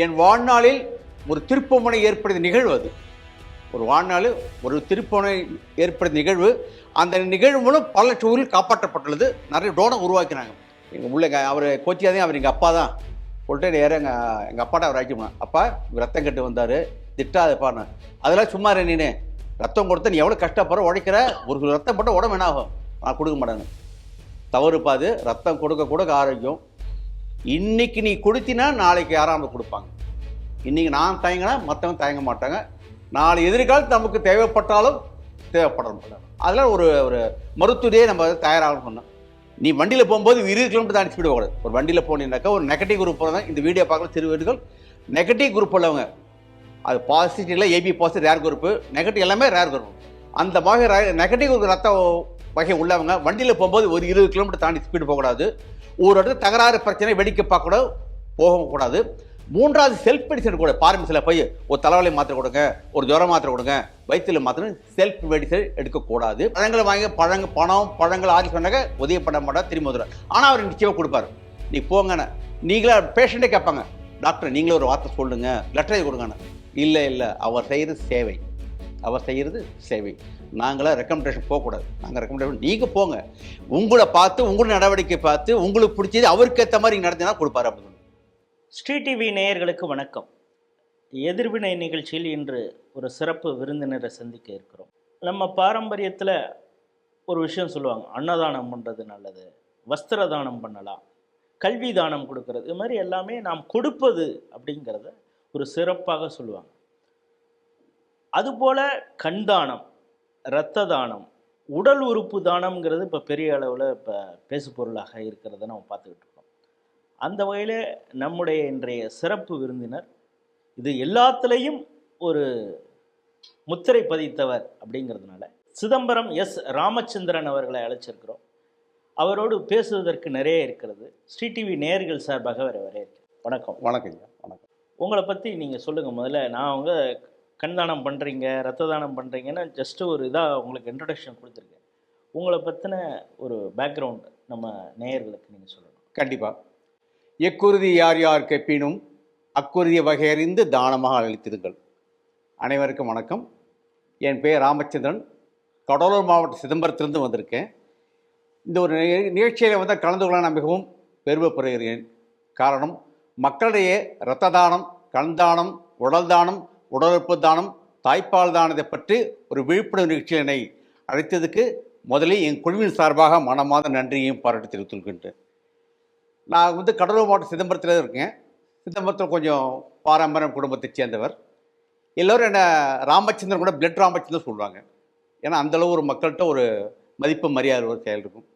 என் வாழ்நாளில் ஒரு திருப்புமுனை ஏற்படுத்த நிகழ்வு அது. ஒரு வாழ்நாளில் ஒரு திருப்புமுனை ஏற்படுத்த நிகழ்வு. அந்த நிகழ்வு மூலம் பல லட்சம் ஊரில் காப்பாற்றப்பட்டுள்ளது. நிறைய டோனை உருவாக்கினாங்க. எங்கள் உள்ள அவர் கோச்சியாதையும் அவர் எங்கள் அப்பா தான் சொல்லிட்டு நேரம் எங்கள் அப்பாட்ட அவர் ஆக்கிடுவேன். அப்பா ரத்தம் கட்டு வந்தார், திட்டாதப்பான்னு. அதெல்லாம் சும்மா நீனே ரத்தம் கொடுத்த நீ எவ்வளோ கஷ்டப்படுற உழைக்கிற, ஒரு ரத்தம் போட்டால் உடம்பு என்ன ஆகும்? நான் கொடுக்க மாட்டேன்னு. தவறுப்பாது. ரத்தம் கொடுக்க கொடுக்க ஆரோக்கியம். இன்னைக்கு நீ கொடுத்தினா நாளைக்கு யாராவது கொடுப்பாங்க. இன்னைக்கு நான் தயங்கினா மற்றவங்க தயங்க மாட்டாங்க. நாளை எதிர்காலத்து நமக்கு தேவைப்பட்டாலும் தேவைப்பட மாட்டாங்க. அதெல்லாம் ஒரு ஒரு மருத்துவரையே நம்ம தயாராகணும் சொன்னோம். நீ வண்டியில் போகும்போது 20 கிலோமீட்டர் தாண்டி ஸ்பீடு போகக்கூடாது. ஒரு வண்டியில் போனீங்கன்னாக்கா ஒரு நெகட்டிவ் குரூப் தான் இந்த வீடியோ பார்க்குற சிறுவர்கள் நெகட்டிவ் குரூப் உள்ளவங்க. அது பாசிட்டிவ்ல AB positive rare group, negative எல்லாமே ரேர் குரூப். அந்த வகை நெகட்டிவ் ரத்த வகை உள்ளவங்க வண்டியில் போகும்போது ஒரு 20 கிலோமீட்டர் தாண்டி ஸ்பீடு போகக்கூடாது. ஒரு இடத்துல தகராறு பிரச்சனை வெடிக்க பார்க்க போகக்கூடாது. மூன்றாவது செல்ஃப் மெடிசன் கூட பார்மசியில் போய் ஒரு தலைவலி மாத்திரை கொடுங்க, ஒரு ஜுரம் மாத்திரை கொடுங்க, வயிற்றில் மாத்திரை செல்ஃப் மெடிசன் எடுக்கக்கூடாது. பழங்களை வாங்கி பழங்கள் ஆகி சொன்னாங்க உதவி பண்ண மாட்டா திரும்பி வந்துடும். ஆனால் அவர் நிச்சயமாக கொடுப்பாரு. நீ போங்கண்ணே. நீங்களே பேஷண்ட்டே கேட்பாங்க, டாக்டர் நீங்களே ஒரு வார்த்தை சொல்லுங்க, லெட்டரை கொடுங்கண்ணே. இல்லை அவர் செய்கிறது சேவை. அவர் செய்கிறது சேவை. நாங்களாம் ரெக்கமெண்டேஷன் போகக்கூடாது. நாங்கள் ரெக்கமெண்டேஷன் நீங்கள் போங்க. உங்களை பார்த்து உங்களோட நடவடிக்கை பார்த்து உங்களுக்கு பிடிச்சது அவருக்கு ஏற்ற மாதிரி நடத்தினா கொடுப்பாரு அப்படின்னு. ஸ்ரீ டிவி நேயர்களுக்கு வணக்கம். எதிர்வினை நிகழ்ச்சியில் இன்று ஒரு சிறப்பு விருந்தினரை சந்திக்க இருக்கிறோம். நம்ம பாரம்பரியத்தில் ஒரு விஷயம் சொல்லுவாங்க, அன்னதானம் பண்ணுறது நல்லது, வஸ்திர தானம் பண்ணலாம், கல்வி தானம் கொடுக்கறது, இது மாதிரி எல்லாமே நாம் கொடுப்பது அப்படிங்கிறத ஒரு சிறப்பாக சொல்லுவாங்க. அதுபோல் கண் தானம், இரத்த தானம், உடல் உறுப்பு தானம்ங்கிறது இப்போ பெரிய அளவில் இப்போ பேசு பொருளாக இருக்கிறத நம்ம பார்த்துக்கிட்டு இருக்கோம். அந்த வகையில் நம்முடைய இன்றைய சிறப்பு விருந்தினர் இது எல்லாத்துலேயும் ஒரு முத்திரை பதித்தவர் அப்படிங்கிறதுனால சிதம்பரம் எஸ் ராமச்சந்திரன் அவர்களை அழைச்சிருக்கிறோம். அவரோடு பேசுவதற்கு நிறைய இருக்கிறது. ஸ்ரீ டிவி நேயர்கள் சார்பாக வரவேற்கிறேன். வணக்கம். வணக்கங்க. வணக்கம். உங்களை பற்றி நீங்கள் சொல்லுங்கள். முதல்ல நான் அவங்க கண் தானம் பண்ணுறீங்க, ரத்த தானம் பண்ணுறீங்கன்னு ஜஸ்ட்டு ஒரு இதாக உங்களுக்கு இன்ட்ரடக்ஷன் கொடுத்துருக்கேன். உங்களை பற்றின ஒரு பேக்ரவுண்டு நம்ம நேயர்களுக்கு நீங்கள் சொல்லணும். கண்டிப்பாக. எக்குருதி யார் யார் கெப்பினும் அக்குருதிய வகையறிந்து தானமாக அளித்திருங்கள். அனைவருக்கும் வணக்கம். என் பெயர் ராமச்சந்திரன். கடலூர் மாவட்ட சிதம்பரத்திலிருந்து வந்திருக்கேன். இந்த ஒரு நிகழ்ச்சியில் வந்து கலந்து கொள்ள நான் மிகவும் பெருமைப்படுகிறேன். காரணம், மக்களிடையே இரத்த தானம், கண் தானம், உடல் தானம், உடலுறுப்பு தானம், தாய்ப்பால் தானத்தை பற்றி ஒரு விழிப்புணர்வு நிகழ்ச்சியினை அழைத்ததுக்கு முதலில் என் குழுவின் சார்பாக மனமார்ந்த நன்றியையும் பாராட்டி தெரிவித்துக்கின்றேன். நான் வந்து கடலூர் மாவட்டம் சிதம்பரத்தில் இருக்கேன். சிதம்பரத்தில் கொஞ்சம் பாரம்பரிய குடும்பத்தை சேர்ந்தவர். எல்லோரும் என்ன ராமச்சந்திரன் கூட பிளட் ராமச்சந்திரன் சொல்லுவாங்க. ஏன்னா அந்தளவு ஒரு மக்கள்கிட்ட ஒரு மதிப்பு மரியாதை ஒரு செயல் இருக்கும்.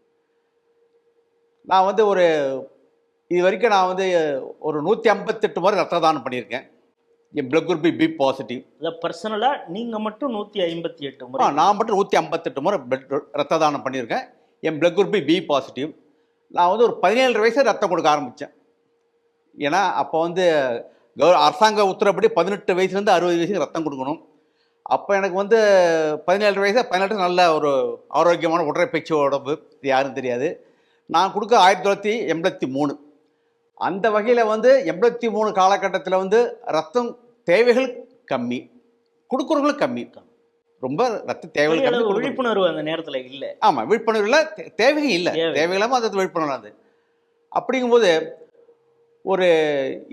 நான் வந்து இது வரைக்கும் நான் வந்து ஒரு 158 முறை ரத்த தானம் பண்ணியிருக்கேன். என் பிளட் குரூப் பி பாசிட்டிவ். இதை பர்சனலாக நீங்கள் மட்டும் 158 முறை? நான் மட்டும் 158 முறை ரத்த தானம் பண்ணியிருக்கேன். என் பிளட் குரூப் பி பாசிட்டிவ். நான் வந்து ஒரு 17 வயசு ரத்தம் கொடுக்க ஆரம்பித்தேன். ஏன்னா அப்போ வந்து அரசாங்க உத்தரப்படி 18 வயசுலேருந்து 60 வயசுக்கு ரத்தம் கொடுக்கணும். அப்போ எனக்கு வந்து 17 வயசு 18 நல்ல ஒரு ஆரோக்கியமான உடற்பயிற்சி உடம்பு, இது யாரும் தெரியாது. நான் கொடுக்க 1983. அந்த வகையில் வந்து 83 காலகட்டத்தில் வந்து ரத்தம் தேவைகள் கம்மி, கொடுக்குறவங்களும் கம்மி. ரொம்ப ரத்த தேவைகள் கம்மி, விழிப்புணர்வு அந்த நேரத்தில் இல்லை. ஆமாம், விழிப்புணர்வு இல்லை, தேவைகள் இல்லை, தேவையில்லாமல் அது விழிப்புணர்வு. அது அப்படிங்கும்போது ஒரு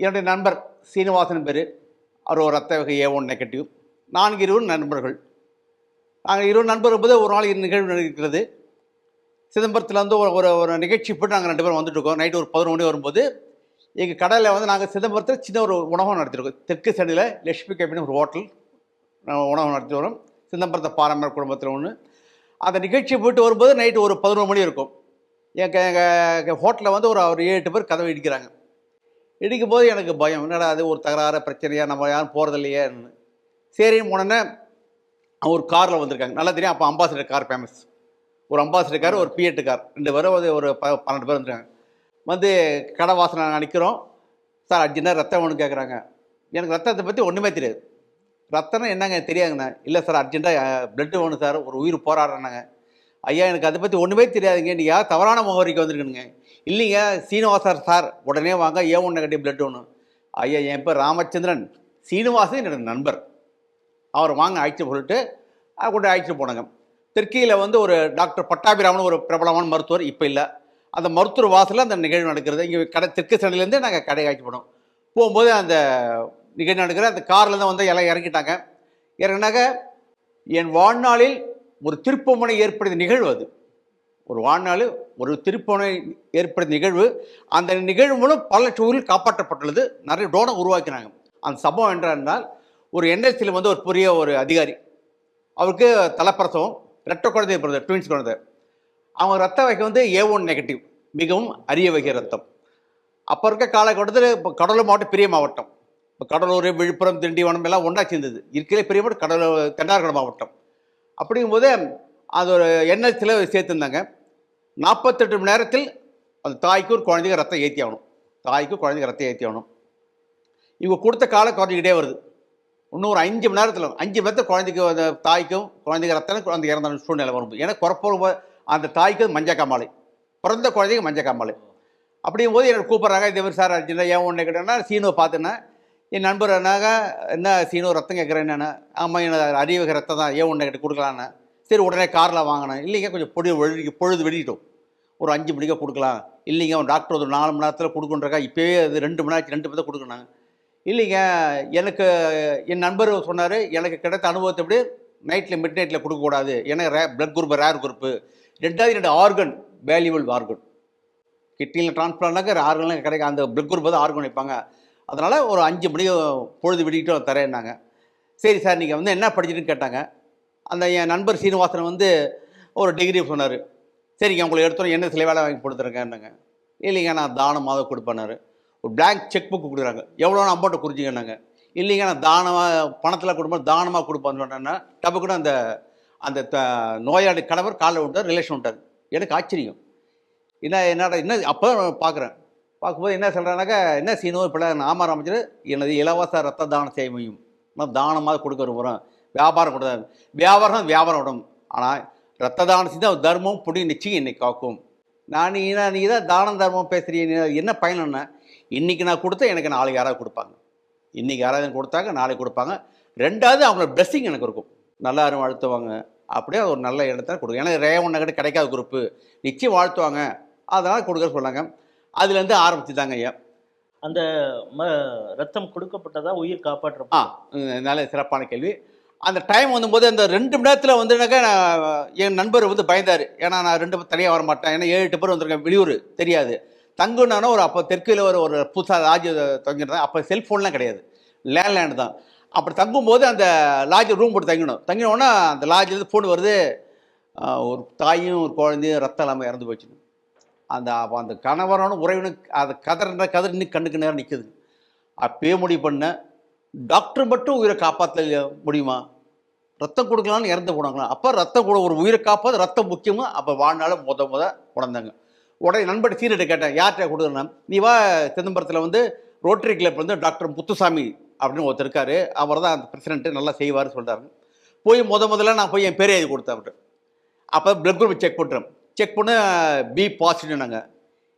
என்னுடைய நண்பர் சீனிவாசன் பேர், அவர் ஒரு ரத்த வகை A1 நெகட்டிவ். 4 நண்பர்கள். நாங்கள் 20 நண்பர் போது ஒரு நாள் நிகழ்வு இருக்கிறது. சிதம்பரத்தில் வந்து ஒரு நிகழ்ச்சி போட்டு நாங்கள் 2 பேரும் வந்துட்டு இருக்கோம். நைட்டு ஒரு 11 மணி வரும்போது எங்கள் கடையில் வந்து நாங்கள் சிதம்பரத்தில் சின்ன ஒரு உணவகம் நடத்திருக்கோம். தெற்கு சைடில் லட்சுமி கேபின்னு ஒரு ஹோட்டல் உணவகம் நடத்தி வரோம். சிதம்பரத்தை பாரம்பரிய குடும்பத்தில் ஒன்று. அந்த நிகழ்ச்சி போயிட்டு வரும்போது நைட்டு ஒரு 11 மணி இருக்கும். எங்கள் ஹோட்டலில் வந்து ஒரு 7-8 பேர் கதவை இடிக்கிறாங்க. இடிக்கும்போது எனக்கு பயம், என்னடா அது ஒரு தகராறு பிரச்சனையாக, நம்ம யாரும் போகிறதில்லையேன்னு. சரின்னு உடனே ஒரு காரில் வந்திருக்காங்க. நல்லா தெரியும், அப்போ அம்பாசிடர் கார் ஃபேமஸ். ஒரு அம்பாசிடர் கார், ஒரு பிஎட்டு கார், 2 பேரும் ஒரு 12 பேர் வந்துருக்காங்க. வந்து கடை வாசனை நிற்கிறோம். சார் அர்ஜென்ட்டாக ரத்தம் ஒன்று கேட்குறாங்க. எனக்கு ரத்தத்தை பற்றி ஒன்றுமே தெரியாது. ரத்தம்னா என்னங்க தெரியாதுங்கண்ணா. இல்லை சார் அர்ஜென்ட்டாக பிளட்டு வேணும் சார், ஒரு உயிர் போராடுறாங்க. ஐயா எனக்கு அதை பற்றி ஒன்றுமே தெரியாதுங்க, நீங்கள் யார் தவறான முகவரிக்கு வந்துருக்கணுங்க. இல்லைங்க சீனிவாசர் சார், உடனே வாங்க, A1 நெகட்டிவ் பிளட் ஒன்று. ஐயா என் பேர் ராமச்சந்திரன், சீனிவாசன் என்னோட நண்பர், அவர் வாங்க அழைச்சி சொல்லிட்டு கொண்டு அழைச்சிட்டு போனாங்க. தெற்கியில் வந்து ஒரு டாக்டர் பட்டாபிராமன் ஒரு பிரபலமான மருத்துவர், இப்போ இல்லை. அந்த மருத்துவர் வாசலில் அந்த நிகழ்வு நடக்கிறது. இங்கே கடை தெற்கு சண்டையிலேருந்து நாங்கள் கடை அழைச்சி போனோம். போகும்போது அந்த நிகழ்ச்சி நடக்கிற அந்த காரில் தான் வந்து எல்லாம் இறங்கிட்டாங்க. இறங்கினாக்க என் வாழ்நாளில் ஒரு திருப்புமுனை ஏற்படுத்திய நிகழ்வு அது. ஒரு வாழ்நாளில் ஒரு திருப்புமுனை ஏற்படுத்திய நிகழ்வு. அந்த நிகழ்வு மூலம் பல லட்சம் உயிர்கள் காப்பாற்றப்பட்டுள்ளது. நிறைய டோனை உருவாக்கினாங்க. அந்த சம்பவம் என்றால் ஒரு என்எல்சியில் வந்து ஒரு பெரிய ஒரு அதிகாரி, அவருக்கு தலைப்பிரசவம், ரெட்டை குழந்தை பிறந்த ட்வின்ஸ் குழந்தை. அவங்க ரத்த வகை வந்து A1 நெகட்டிவ், மிகவும் அரிய வகை ரத்தம். அப்போ இருக்க காலகட்டத்தில் இப்போ கடலூர் மாவட்டம் பெரிய மாவட்டம். இப்போ கடலூர், விழுப்புரம், திண்டிவனம் எல்லாம் ஒன்றா சேர்ந்தது. இருக்கிற பெரிய மாவட்டம் கடலூர், தென்னார்கட மாவட்டம். அப்படிங்கும்போது அது ஒரு என்எல்சியில் சேர்த்துருந்தாங்க. 48 மணி நேரத்தில் அந்த தாய்க்கு ஒரு குழந்தைக்கு ரத்தம் ஏற்றி ஆகணும். ரத்தம் ஏற்றி ஆகணும். இவங்க கொடுத்த காலம் குறைஞ்சிக்கிட்டே வருது. இன்னும் ஒரு 5 மணி நேரத்தில் 5 மணி நேரத்தில் குழந்தைக்கு அந்த தாய்க்கும் குழந்தைக்கு ரத்தம் குழந்தை இறந்த சூழ்நிலை வரும். ஏன்னா குறப்ப அந்த தாய்க்கு மஞ்சக்காமாலை, பிறந்த குழந்தைக்கு மஞ்சக்காமாலை. அப்படிங்கும்போது எனக்கு கூப்பிட்றாங்க, இதே மாதிரி சார் அர்ஜென்ட்டாக A1 கேட்டேன்னா சீனுவை பார்த்தேன்னா என் நண்பர் என்னாங்க, என்ன சீனு ரத்தம் கேட்குறேன் என்னென்ன. ஆமாம், எனக்கு அரிய வகை ரத்தம் தான் A1 நெகட்டிவ் கொடுக்கலான்னு. சரி உடனே காரில் வாங்கினேன். இல்லைங்க கொஞ்சம் பொழுது வெடிக்கிட்டோம், ஒரு 5 மணிக்கு கொடுக்கலாம். இல்லைங்க ஒரு டாக்டர் ஒரு 4 மணி நேரத்தில் கொடுக்குன்றக்கா, இப்போவே அது 2 மணி நேரம் 2 மணி தான் கொடுக்கணும். இல்லைங்க எனக்கு என் நண்பர் சொன்னார், எனக்கு கிடைத்த அனுபவத்தை எப்படி நைட்டில் மிட் நைட்டில் கொடுக்கக்கூடாது, ஏன்னா blood group rare group. 2 organ valuable organ, கிட்னியில் டிரான்ஸ்பிளான்ட்னாக்க ஆர்கன்லாம் கிடைக்கும். அந்த பிளட் குரூப் தான் ஆர்கன் வைப்பாங்க. அதனால் ஒரு 5 மணிக்கு பொழுது விடிக்கிட்டு தரேன்னாங்க. சரி சார் நீங்கள் வந்து என்ன படிச்சுட்டுன்னு கேட்டாங்க. அந்த என் நண்பர் சீனிவாசன் வந்து ஒரு டிகிரி சொன்னார். சரிங்க உங்களை எடுத்தோம் என்ன சில வேலை வாங்கி கொடுத்துருக்கேன்னாங்க. இல்லைங்க நான் தானமாக கொடுப்பேன்னாரு. ஒரு பிளாங்க் செக் புக்கு கொடுக்குறாங்க, எவ்வளோன்னு அமௌண்ட்டை குறிச்சிங்கன்னாங்க. இல்லைங்க நான் தானமாக பணத்தில் கொடுப்போம், தானமாக கொடுப்பான்னு சொன்னேன்னா டப்புக்குன்னு அந்த அந்த நோயாளி கணவர் காலில் விட்டார், ரிலேஷன் விட்டார். எனக்கு ஆச்சரியம், என்னடா என்ன. அப்போ பார்க்கும்போது என்ன சொல்கிறானாக்கா, என்ன சீனோ இப்போ நாம அமைச்சர் எனது இலவச ரத்த தானம் செய்ய முடியும், நான் தானமாக கொடுக்க விரும்புகிறேன், வியாபாரம் கொடுத்தாரு. வியாபாரம் விடும், ஆனால் ரத்த தானம் செஞ்சால் தர்மம் புடி நிச்சயம் இன்னைக்கு காக்கும். நீ தான் தானம் தர்மம் பேசுகிறீங்க, என்ன பயனுன்னா இன்றைக்கி நான் கொடுத்தா எனக்கு நாளைக்கு யாராவது கொடுப்பாங்க, இன்றைக்கி யாராவது கொடுத்தாங்க நாளைக்கு கொடுப்பாங்க. ரெண்டாவது அவங்களோட பிளெஸ்ஸிங் எனக்கு இருக்கும், நல்லா யாரும் வாழ்த்துவாங்க, அப்படியே ஒரு நல்ல இடத்துல கொடுக்கும். ஏன்னா A1 நெகட்டிவ் கிடைக்காத குரூப்பு, நிச்சயம் வாழ்த்துவாங்க, அதனால் கொடுக்க சொன்னாங்க. அதுலேருந்து ஆரம்பிச்சுதாங்க ஐயா. அந்த ரத்தம் கொடுக்கப்பட்டதா உயிர் காப்பாற்ற நல்ல சிறப்பான கேள்வி. அந்த டைம் வந்தபோது அந்த 2 மணி நேரத்தில் வந்துனாக்கா என் நண்பர் வந்து பயந்தார். ஏன்னா நான் 2 பேர் தனியாக வர மாட்டேன், ஏன்னா 7-8 பேர் வந்திருக்கேன், வெளியூர் தெரியாது. தங்குனானா ஒரு அப்போ தெற்கில் ஒரு புதுசாக லாட்ஜ் தங்கிருந்தேன். அப்போ செல்ஃபோன்லாம் கிடையாது, லேண்ட்லைன் தான். அப்படி தங்கும்போது அந்த லாட்ஜ் ரூம் போட்டு தங்கினோன்னா அந்த லாட்ஜிலேருந்து ஃபோன் வருது, ஒரு தாயும் ஒரு குழந்தையும் ரத்தம் இல்லாமல் இறந்து போச்சு. அந்த கணவரான உறவினுக்கு அதை கதர் இன்னும் கண்ணுக்கு நேரம் நிற்குது. அப்பயே முடிவு பண்ண, டாக்டர் மட்டும் உயிரை காப்பாற்ற முடியுமா, ரத்தம் கொடுக்கலான்னு இறந்து போனாங்களா. அப்போ ரத்தம் கூட ஒரு உயிரை காப்பாற்ற ரத்தம் முக்கியமாக. அப்போ வாழ்நாள் முத உணர்ந்தாங்க. உடனே நண்பர் சீனிட்ட கேட்டேன், யார்கிட்ட கொடுக்குறேன்னா, நீ வா சிதம்பரத்தில் வந்து ரோட்டரி கிளப் வந்து டாக்டர் முத்துசாமி அப்படின்னு ஒருத்தர் இருக்காரு, அவர் தான் அந்த பிரசிடென்ட்டு, நல்லா செய்வார் சொல்கிறாரு. போய் முதல்ல நான் போய் என் பேரை எழுதி கொடுத்தேன் அவர்கிட்ட. அப்போ பிளட் குரூப் செக் பண்ண பி பாசிட்டிவ்னாங்க.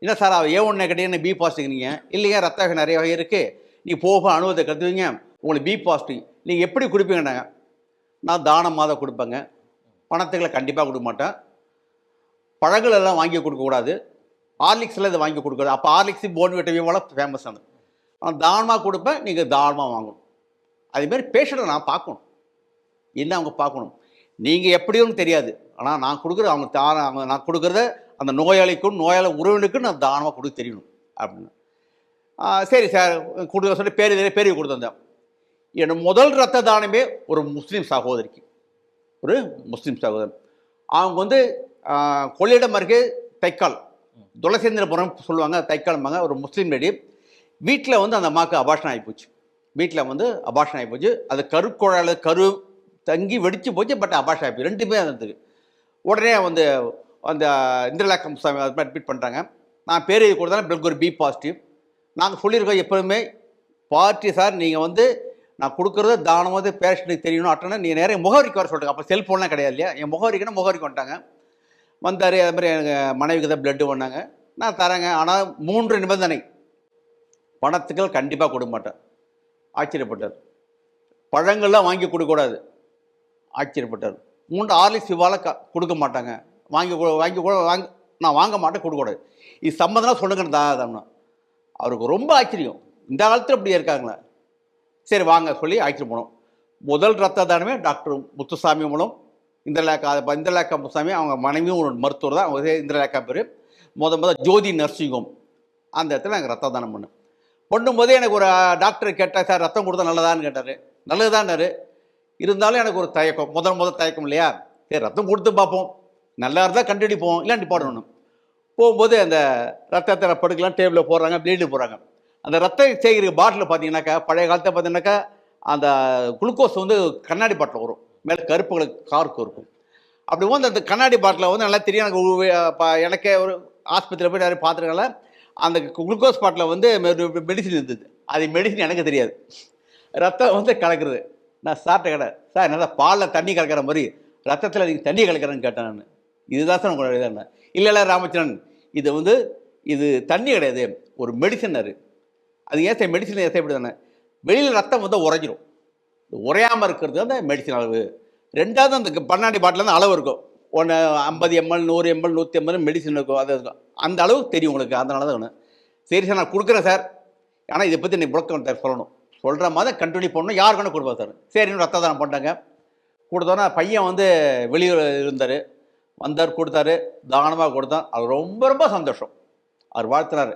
என்ன சார் A1 நெகட்டிவ் பி பாசிட்டிவ்ங்க. இல்லைங்க ரத்த வகை நிறைய வகை இருக்குது, நீ போக அனுபவத்தை கற்றுவீங்க, உங்களுக்கு பி பாசிட்டிவ். நீங்கள் எப்படி கொடுப்பீங்கன்னாங்க. நான் தானமாக தான் கொடுப்பேங்க, பணத்துக்களை கண்டிப்பாக கொடுக்க மாட்டேன், பழங்கள் எல்லாம் வாங்கி கொடுக்கக்கூடாது, ஹார்லிக்ஸில் இதை வாங்கி கொடுக்குறது. அப்போ ஹார்லிக்ஸு போன்விட்டா வியூவெல்லாம் ஃபேமஸானது. நான் தானமாக கொடுப்பேன், நீங்கள் தானமாக வாங்கணும். அதேமாரி பேஷண்ட்டை நான் பார்க்கணும், என்ன அவங்க பார்க்கணும். நீங்கள் எப்படியும் தெரியாது, ஆனால் நான் கொடுக்குற அவங்க நான் கொடுக்குறத அந்த நோயாளிக்கும் நோயாளி உறவினருக்கும் நான் தானமாக கொடுக்க தெரியணும் அப்படின்னு. சரி சார் கொடுக்க சொல்லி பேர் கொடுத்துருந்தேன். என்னோட முதல் ரத்த தானமே ஒரு முஸ்லீம் சகோதரிக்கு, ஒரு முஸ்லீம் சகோதரன். அவங்க வந்து கொள்ளிடம் அருகே தைக்கால், துளசேந்திரபுரம் சொல்லுவாங்க, தைக்கால்பாங்க. ஒரு முஸ்லீம் லேடி வீட்டில் வந்து அந்த அம்மாவுக்கு அபார்ஷன் ஆகிப்போச்சு. அது கரு தங்கி வெடிச்சு போச்சு, பட் அபார்ஷன் ஆகிப்போச்சு. 2 இருந்தது. உடனே வந்து அந்த இந்திரலாக்கம் சாமி அட்மிட் பண்ணுறாங்க. நான் பேர் எழுதி கொடுத்தாலும் பிளட் ஒரு பி பாசிட்டிவ். நாங்கள் சொல்லியிருக்கோம் எப்போதுமே, பார்ட்டி சார் நீங்கள் வந்து நான் கொடுக்குறது தானமாக பேஷண்ட்டுக்கு தெரியணும் அட்டனா நீங்கள் நிறைய முகவரிக்கு வர சொல்லுங்கள். அப்போ செல்ஃபோன்லாம் கிடையாது இல்லையா. என் முகவரிக்குன்னா முகவரிக்கு வந்துட்டாங்க. வந்தார். அது மாதிரி எனக்கு மனைவிக்கு தான் பிளட்டு பண்ணாங்க, நான் தரேங்க. ஆனால் 3 நிபந்தனை. பணத்துக்கள் கண்டிப்பாக கொடுக்க மாட்டேன். ஆச்சரியப்பட்டார். பழங்கள்லாம் வாங்கி கொடுக்கக்கூடாது. ஆச்சரியப்பட்டார். 3 ஹார்லிக்ஸ் இவ்வாறு கொடுக்க மாட்டாங்க. வாங்கி வாங்கி நான் வாங்க மாட்டேன், கொடுக்கக்கூடாது. இது சம்மந்தம்லாம் சொல்லுங்கன்னு தாதாம்னா. அவருக்கு ரொம்ப ஆச்சரியம். இந்த காலத்தில் இப்படி இருக்காங்களா? சரி வாங்க சொல்லி அழைச்சிட்டு போனோம். முதல் ரத்த தானமே டாக்டர் முத்துசாமி மூலம் இந்திரலேகா முத்துசாமி, அவங்க மனைவியும் ஒரு மருத்துவர் தான், அவங்க இந்திரலேகா பேர். முத ஜோதி நர்சிங் ஹோம், அந்த இடத்துல நாங்கள் ரத்த தானம் பண்ணும்போதே எனக்கு ஒரு டாக்டர் கேட்டால், சார் ரத்தம் கொடுத்தா நல்லதான்னு கேட்டார். நல்லதுதான்னாரு. இருந்தாலும் எனக்கு ஒரு தயக்கம், முதல் தயக்கம் இல்லையா? சரி ரத்தம் கொடுத்து பார்ப்போம், நல்லா இருந்தால் கண்டுபிடிப்போம், இல்லை நிப்பாடணும். போகும்போது அந்த ரத்தத்தை படுக்கலாம், டேபிளில் போடுறாங்க, ப்ளீடில் போடுறாங்க. அந்த ரத்தம் சேகரிக்க பாட்டில் பார்த்தீங்கன்னாக்கா, பழைய காலத்தை பார்த்தீங்கன்னாக்கா அந்த குளுக்கோஸ் வந்து கண்ணாடி பாட்டில் வரும், மேலே கருப்பு கார்க்கு இருக்கும். அப்படி வந்து அந்த கண்ணாடி பாட்டில் வந்து நல்லா தெரியும். எனக்கே ஒரு ஆஸ்பத்திரியில் போய் நிறைய பார்த்துருக்கல. அந்த குளுக்கோஸ் பாட்டில் வந்து மெடிசின் இருந்தது. அது மெடிசின் எனக்கு தெரியாது. ரத்தம் வந்து கலக்கிறது. நான் சாப்பிட்ட கடை, சார் என்ன பாலில் தண்ணி கலக்கிற மாதிரி ரத்தத்தில் நீங்கள் தண்ணி கலக்கிறேன்னு கேட்டேன் நான். இதுதான் சார் உங்களோட இதான். இல்லை ராமச்சந்திரன், இது வந்து இது தண்ணி கிடையாது, ஒரு மெடிசன். அது ஏன் சார் மெடிசன் ஏன் இப்படி தானே? வெளியில் ரத்தம் வந்து உறைஞ்சிரும். உறையாமல் இருக்கிறது அந்த மெடிசன் அளவு. ரெண்டாவது அந்த பண்ணாடி பாட்டில் வந்து அளவு இருக்கும். 50 ml 100 ml 150 ml மெடிசன் இருக்கும். அது இருக்கும், அந்த அளவுக்கு தெரியும் உங்களுக்கு. அதனால தான் ஒன்று. சரி சார் நான் கொடுக்குறேன் சார், ஆனால் இதை பற்றி நீ புழக்கம் சார் சொல்லணும், சொல்கிற மாதிரி கண்டினியூ பண்ணணும், யார் வேணால் கொடுப்பா சார். சரின்னு ரத்த தானம் பண்ணிட்டாங்க. கொடுத்தோன்னா பையன் வந்து வெளியூர் இருந்தார், வந்தார், கொடுத்தாரு, தானமாக கொடுத்தான். அது ரொம்ப ரொம்ப சந்தோஷம். அவர் வாழ்த்துறாரு,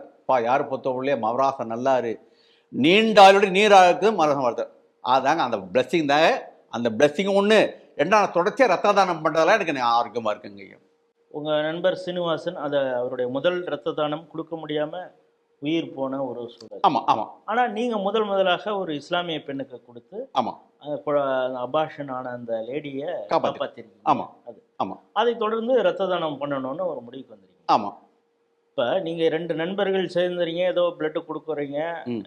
யார் பொத்தவங்களே மவராசம் நல்லாரு, நீண்டாளுடைய நீராக மரசம் வாழ்த்தார். அதாங்க அந்த பிளஸ்ஸிங் தாங்க. அந்த பிளஸ்ஸிங் ஒன்று. ரெண்டாவது தொடர்ச்சியாக ரத்த தானம் பண்ணுறதெல்லாம் எனக்கு ஆரோக்கியமாக இருக்குங்க. உங்கள் நண்பர் சீனிவாசன் அதை அவருடைய முதல் ரத்த தானம் கொடுக்க முடியாமல் உயிர் போன ஒரு சூழல். ஆமாம் ஆமாம். ஆனால் நீங்கள் முதலாக ஒரு இஸ்லாமிய பெண்ணுக்கு கொடுத்து ஆமாம் அபார்ஷன் ஆன அந்த லேடியை காப்பாற்றிருக்கீங்க. ஆமாம். அது ஆமாம். அதை தொடர்ந்து ரத்த தானம் பண்ணணும்னு ஒரு முடிவுக்கு வந்துருக்கீங்க. ஆமாம். இப்போ நீங்கள் 2 நண்பர்கள் சேர்ந்துறீங்க, ஏதோ பிளட்டு கொடுக்குறீங்க